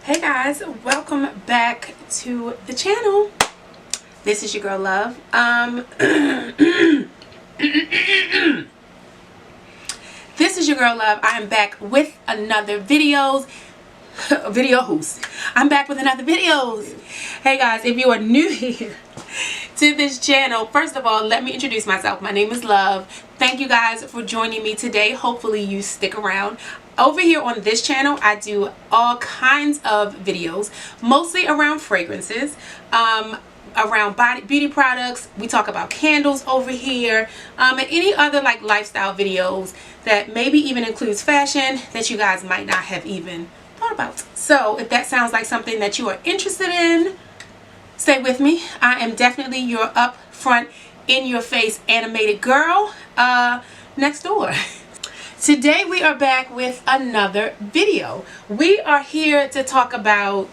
Hey guys, welcome back to the channel. This is your girl Love. This is your girl Love. I am back with another videos. I'm back with another videos. Hey guys, if you are new here to this channel, first of all, let me introduce myself. My name is Love. Thank you guys for joining me today. Hopefully you stick around. Over here on this channel, I do all kinds of videos, mostly around fragrances, around beauty products. We talk about candles over here, and any other like lifestyle videos that maybe even includes fashion that you guys might not have even thought about. So if that sounds like something that you are interested in, stay with me. I am definitely your up front, in your face animated girl next door. Today we are back with another video. We are here to talk about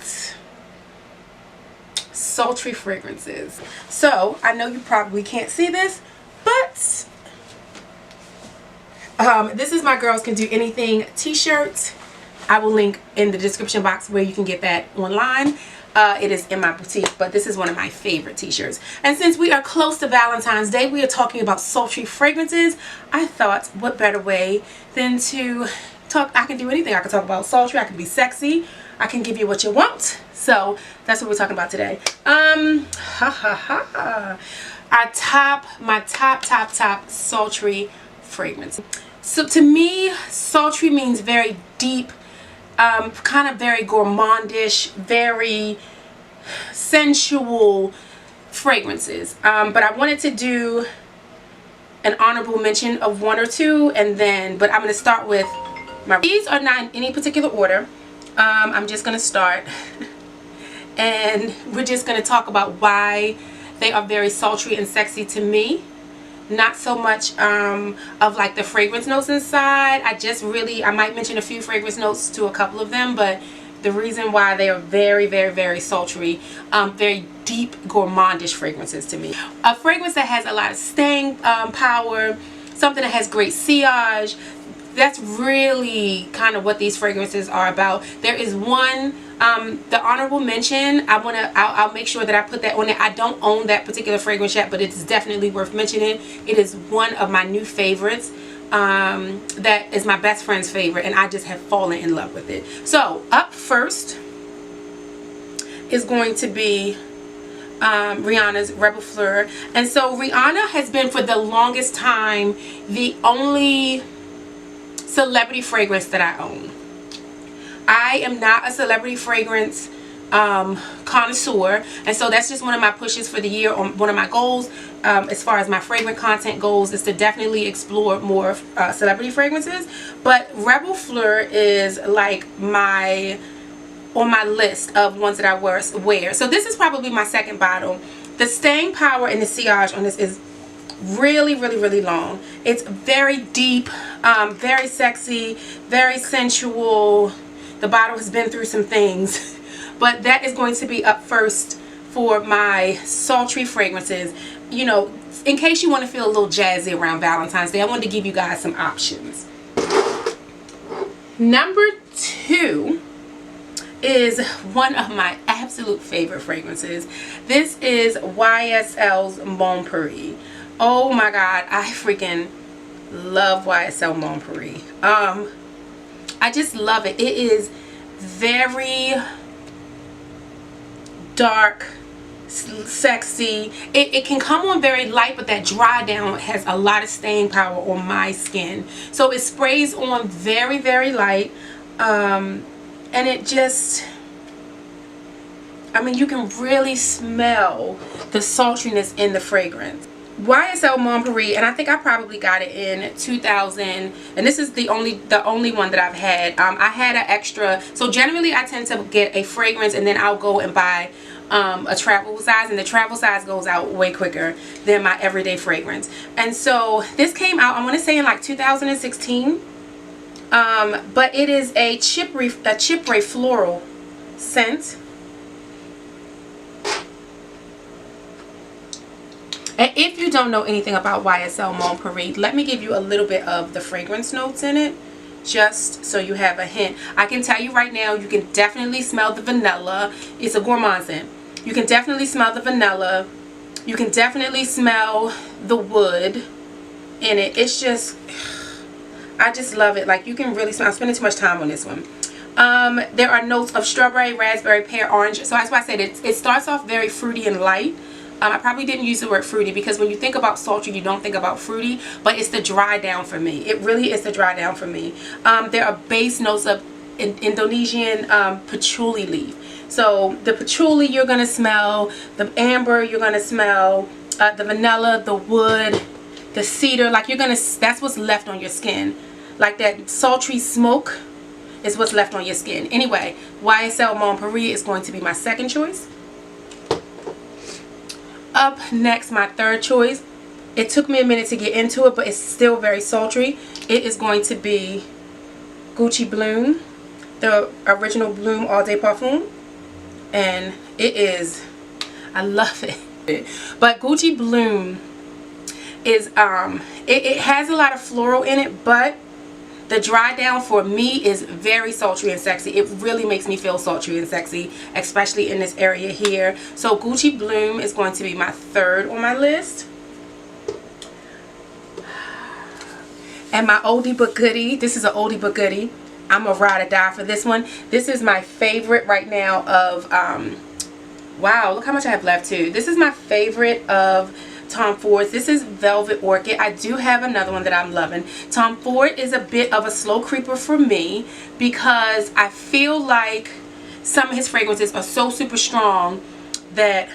sultry fragrances. So I know you probably can't see this, but this is my Girls Can Do Anything t-shirt. I will link in the description box where you can get that online. It is in my boutique, but this is one of my favorite t-shirts. And since we are close to Valentine's Day, we are talking about sultry fragrances. I thought, what better way than to talk. I can do anything. I can talk about sultry. I can be sexy. I can give you what you want. So that's what we're talking about today. My top sultry fragrance. So to me, sultry means very deep, kind of very gourmandish, very sensual fragrances. But I wanted to do an honorable mention of one or two, and then, but I'm going to start with these are not in any particular order. I'm just going to start and we're just going to talk about why they are very sultry and sexy to me. Not so much of like the fragrance notes inside. I might mention a few fragrance notes to a couple of them, but the reason why they are very sultry, very deep gourmandish fragrances to me. A fragrance that has a lot of staying power, something that has great sillage. That's really kind of what these fragrances are about. There is one, the honorable mention, I'll make sure that I put that on it. I don't own that particular fragrance yet, but it's definitely worth mentioning. It is one of my new favorites. That is my best friend's favorite, and I just have fallen in love with it. So up first is going to be Rihanna's Rebel Fleur. And so Rihanna has been for the longest time the only celebrity fragrance that I own. I am not a celebrity fragrance connoisseur, and so that's just one of my pushes for the year. One of my goals as far as my fragrance content goes is to definitely explore more celebrity fragrances. But Rebel Fleur is like on my list of ones that I wear. So this is probably my second bottle. The staying power and the sillage on this is really long. It's very deep, very sexy, very sensual. The bottle has been through some things, but that is going to be up first for my sultry fragrances. You know, in case you want to feel a little jazzy around Valentine's Day, I wanted to give you guys some options. Number two is one of my absolute favorite fragrances. This is YSL's Bon Paris. Oh my god, I freaking love YSL Bon Paris. I just love it. It is very dark, sexy. It can come on very light, but that dry down has a lot of staying power on my skin. So it sprays on very light, and it just, I mean, you can really smell the sultriness in the fragrance. YSL Bon Paris, and I think I probably got it in 2000, and this is the only one that I've had. I had an extra, so generally I tend to get a fragrance and then I'll go and buy a travel size, and the travel size goes out way quicker than my everyday fragrance. And so this came out, I want to say in like 2016, but it is a chypre floral scent. And if you don't know anything about YSL Bon Paris, let me give you a little bit of the fragrance notes in it. just so you have a hint. I can tell you right now, you can definitely smell the vanilla. It's a gourmand scent. You can definitely smell the vanilla. You can definitely smell the wood in it. It's just, I just love it. Like, you can really smell. I'm spending too much time on this one. There are notes of strawberry, raspberry, pear, orange. So that's why I said it starts off very fruity and light. I probably didn't use the word fruity because when you think about sultry, you don't think about fruity, but it's the dry down for me. It really is the dry down for me. There are base notes of Indonesian patchouli leaf. So the patchouli you're going to smell, the amber you're going to smell, the vanilla, the wood, the cedar. Like, you're going to, that's what's left on your skin. Like, that sultry smoke is what's left on your skin. Anyway, YSL Bon Paris is going to be my second choice. Up next, my third choice. It took me a minute to get into it, but it's still very sultry. It is going to be Gucci Bloom, the original Bloom All Day Parfum. And it is, I love it. But Gucci Bloom is, it has a lot of floral in it, but the dry down for me is very sultry and sexy. It really makes me feel sultry and sexy, especially in this area here. So Gucci Bloom is going to be my third on my list. And my oldie but goodie, this is an oldie but goodie. I'm a ride or die for this one. This is my favorite right now of, wow, look how much I have left too. This is my favorite of Tom Ford's. This is Velvet Orchid. I do have another one that I'm loving. Tom Ford is a bit of a slow creeper for me because I feel like some of his fragrances are so super strong that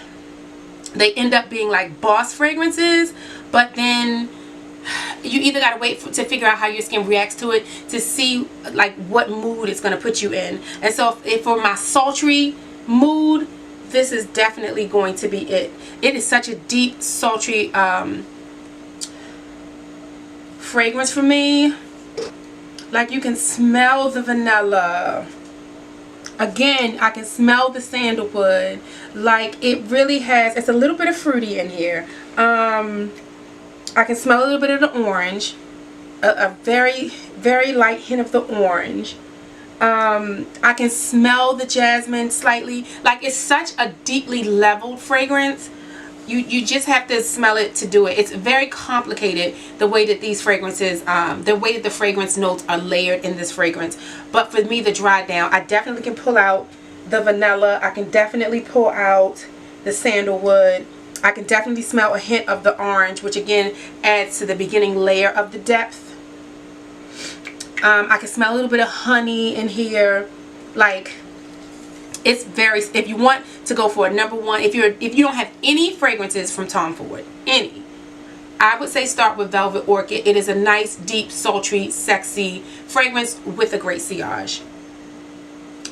they end up being like boss fragrances, but then you either got to wait to figure out how your skin reacts to it to see like what mood it's going to put you in. And so if for my sultry mood, this is definitely going to be it. It is such a deep, sultry fragrance for me. Like, you can smell the vanilla. Again, I can smell the sandalwood. Like, it really has, it's a little bit of fruity in here. I can smell a little bit of the orange. A very, very light hint of the orange. I can smell the jasmine slightly. Like, it's such a deeply leveled fragrance. You just have to smell it to do it. It's very complicated the way that these fragrances, the way that the fragrance notes are layered in this fragrance. But for me, the dry down, I definitely can pull out the vanilla. I can definitely pull out the sandalwood. I can definitely smell a hint of the orange, which again adds to the beginning layer of the depth. I can smell a little bit of honey in here. Like, it's very, if you want to go for a number one, if you don't have any fragrances from Tom Ford, any, I would say start with Velvet Orchid. It is a nice, deep, sultry, sexy fragrance with a great sillage.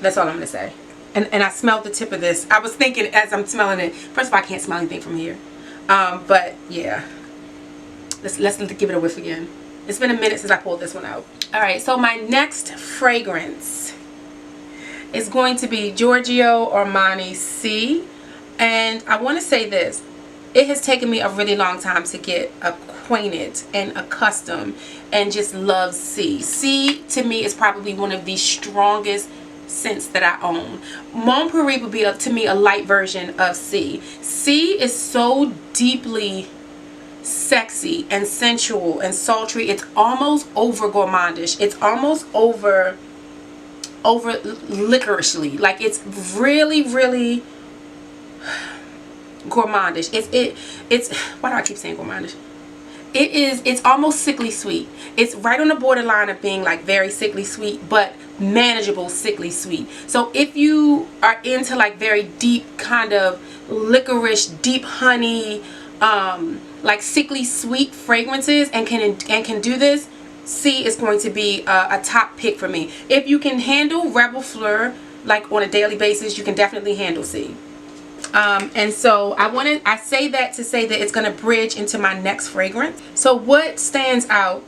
That's all I'm going to say. And I smelled the tip of this. I was thinking as I'm smelling it, first of all, I can't smell anything from here. But yeah, let's give it a whiff again. It's been a minute since I pulled this one out. Alright, so my next fragrance is going to be Giorgio Armani C. And I want to say this. It has taken me a really long time to get acquainted and accustomed and just love C. C to me is probably one of the strongest scents that I own. Bon Paris would be to me a light version of C. C is so deeply sexy and sensual and sultry. It's almost over gourmandish. It's almost over licorishly. Like, it's really, really gourmandish. It's why do I keep saying gourmandish? It's almost sickly sweet. It's right on the borderline of being like very sickly sweet, but manageable sickly sweet. So if you are into like very deep kind of licorice, deep honey, like sickly sweet fragrances and can do this, C is going to be a top pick for me. If you can handle Rebel Fleur like on a daily basis, you can definitely handle C. And so I say that to say that it's going to bridge into my next fragrance. So what stands out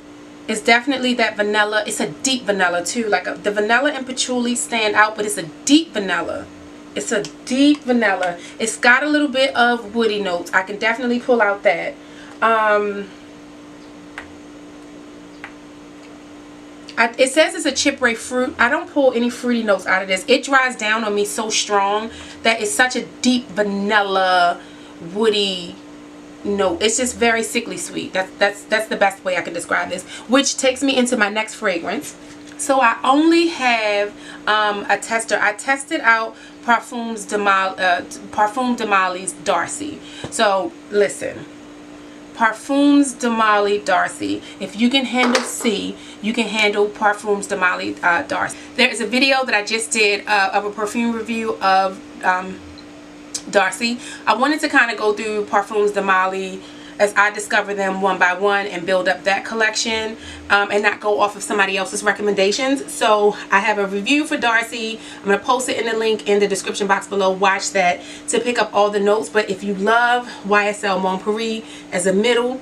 is definitely that vanilla. It's a deep vanilla too. Like the vanilla and patchouli stand out, but it's a deep vanilla. It's a deep vanilla. It's got a little bit of woody notes. I can definitely pull out that. I It says it's a chypre fruit. I don't pull any fruity notes out of this. It dries down on me so strong that it's such a deep vanilla, woody note. It's just very sickly sweet. That's the best way I can describe this. Which takes me into my next fragrance. So I only have a tester. I tested out Parfum de Mali's Darcy. So listen. Parfums de Mali Darcy. If you can handle C, you can handle Parfums de Mali Darcy. There is a video that I just did of a perfume review of Darcy. I wanted to kind of go through Parfums de Mali as I discover them one by one and build up that collection, and not go off of somebody else's recommendations. So I have a review for Darcy. I'm going to post it in the link in the description box below. Watch that to pick up all the notes. But if you love YSL Bon Paris as a middle,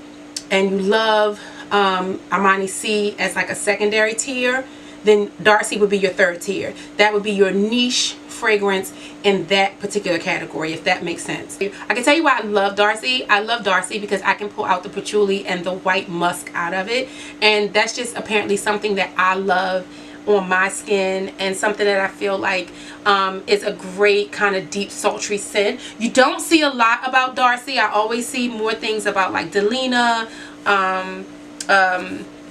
and you love Armani C as like a secondary tier, then Darcy would be your third tier. That would be your niche fragrance in that particular category, if that makes sense. I can tell you why I love Darcy. I love Darcy because I can pull out the patchouli and the white musk out of it, and that's just apparently something that I love on my skin, and something that I feel like is a great kind of deep sultry scent. You don't see a lot about Darcy. I always see more things about like Delina,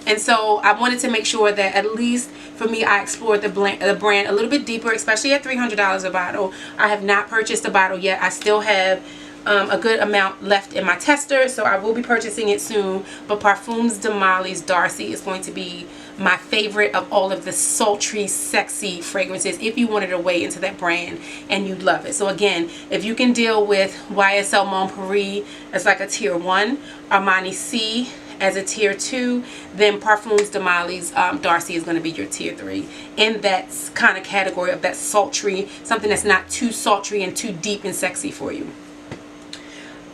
and so I wanted to make sure that at least for me, I explored the brand a little bit deeper, especially at $300 a bottle. I have not purchased a bottle yet. I still have a good amount left in my tester, so I will be purchasing it soon. But Parfums de Mali's Darcy is going to be my favorite of all of the sultry, sexy fragrances if you wanted to weigh into that brand and you love it. So again, if you can deal with YSL Bon Paris as like a tier 1, Armani C as a tier 2, then Parfums de Mali's Darcy is going to be your tier 3 in that kind of category of that sultry, something that's not too sultry and too deep and sexy for you.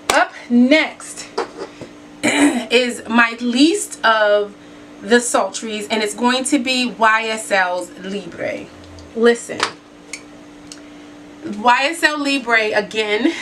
Up next is my least of the sultries, and it's going to be YSL's Libre. Listen, YSL Libre again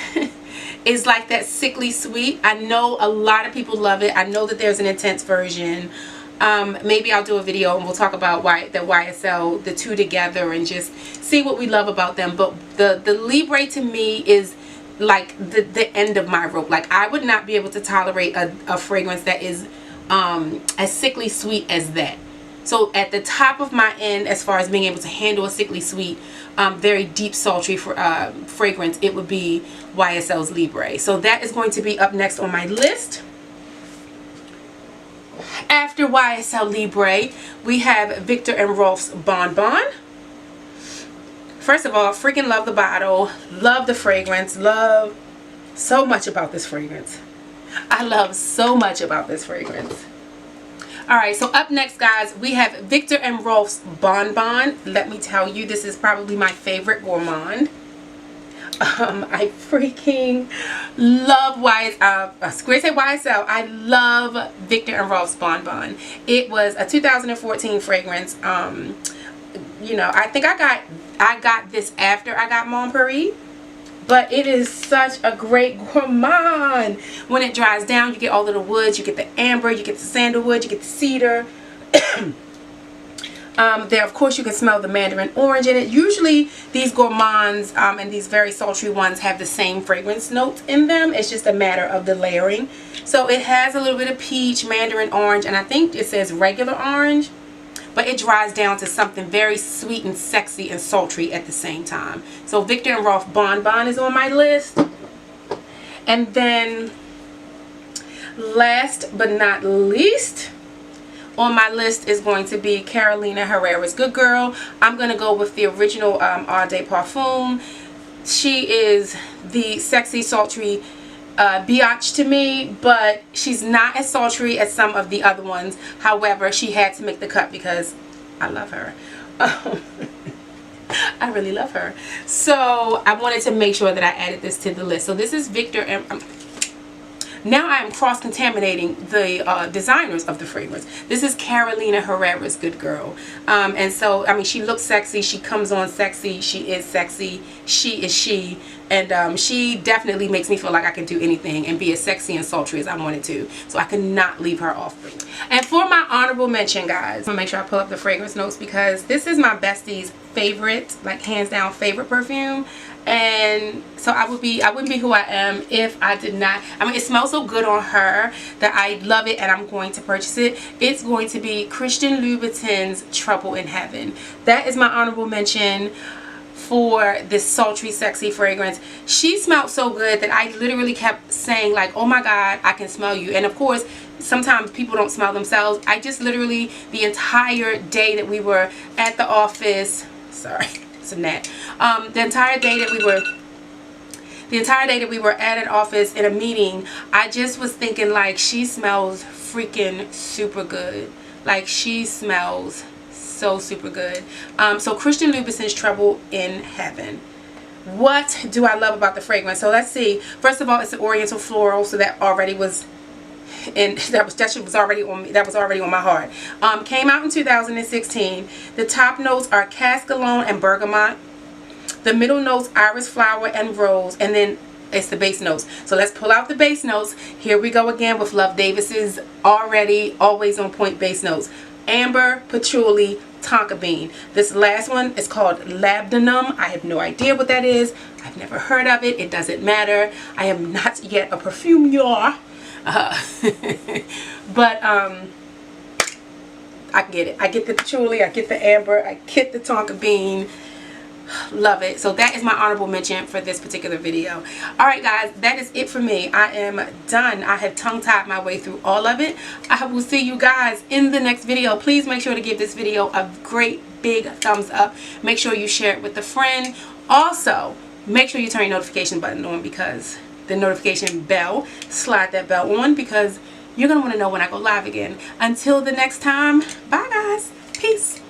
is like that sickly sweet. I know a lot of people love it. I know that there's an intense version. Maybe I'll do a video and we'll talk about the YSL, the two together, and just see what we love about them. But the Libre to me is like the end of my rope. Like, I would not be able to tolerate a fragrance that is as sickly sweet as that. So at the top of my end, as far as being able to handle a sickly sweet, very deep sultry fragrance, it would be YSL's Libre. So that is going to be up next on my list. After YSL Libre, we have Viktor & Rolf's Bon Bon. First of all, freaking love the bottle, love the fragrance, love so much about this fragrance. I love so much about this fragrance. Alright, so up next, guys, we have Viktor & Rolf's Bon Bon. Let me tell you, this is probably my favorite gourmand. I freaking love YSL. I love Viktor & Rolf's Bon Bon. It was a 2014 fragrance. You know, I think I got this after I got Bon Paris. But it is such a great gourmand. When it dries down, you get all of the woods. You get the amber, you get the sandalwood, you get the cedar. There, of course, you can smell the mandarin orange in it. Usually, these gourmands and these very sultry ones have the same fragrance notes in them. It's just a matter of the layering. So it has a little bit of peach, mandarin orange, and I think it says regular orange. But it dries down to something very sweet and sexy and sultry at the same time. So Viktor & Rolf Bon Bon is on my list. And then last but not least on my list is going to be Carolina Herrera's Good Girl. I'm going to go with the original Eau de Parfum. She is the sexy, sultry biatch to me, but she's not as sultry as some of the other ones. However, she had to make the cut because I love her. I really love her. So I wanted to make sure that I added this to the list. So this is Viktor now I am cross-contaminating the designers of the fragrance. This is Carolina Herrera's Good Girl. And so, I mean, she looks sexy. She comes on sexy. She is sexy. She is she. And she definitely makes me feel like I can do anything and be as sexy and sultry as I wanted to. So I could not leave her off. And for my honorable mention, guys, I'm going to make sure I pull up the fragrance notes because this is my bestie's favorite, like hands down favorite perfume. And so I wouldn't be who I am if I did not. I mean, it smells so good on her that I love it and I'm going to purchase it. It's going to be Christian Louboutin's Trouble in Heaven. That is my honorable mention for this sultry sexy fragrance. She smelled so good that I literally kept saying like, oh my god, I can smell you. And of course sometimes people don't smell themselves. I just literally, the entire day that we were at the office, sorry, it's a gnat, the entire day that we were at an office in a meeting, I just was thinking like, she smells freaking super good. Like, she smells so super good. So Christian Louboutin's Trouble in Heaven. What do I love about the fragrance? So let's see. First of all, it's an oriental floral, so that already was in, that was already on my heart. Came out in 2016. The top notes are cascalone and bergamot. The middle notes iris flower and rose, and then it's the base notes. So let's pull out the base notes. Here we go again with Love Davis's already always on point base notes. Amber, patchouli, tonka bean. This last one is called labdanum. I have no idea what that is. I've never heard of it. It doesn't matter. I am not yet a perfume yar. But I get it. I get the patchouli, I get the amber, I get the tonka bean. Love it. So that is my honorable mention for this particular video. Alright guys, that is it for me. I am done. I have tongue-tied my way through all of it. I will see you guys in the next video. Please make sure to give this video a great big thumbs up. Make sure you share it with a friend. Also, make sure you turn your notification button on, because the notification bell, slide that bell on, because you're going to want to know when I go live again. Until the next time, bye guys. Peace.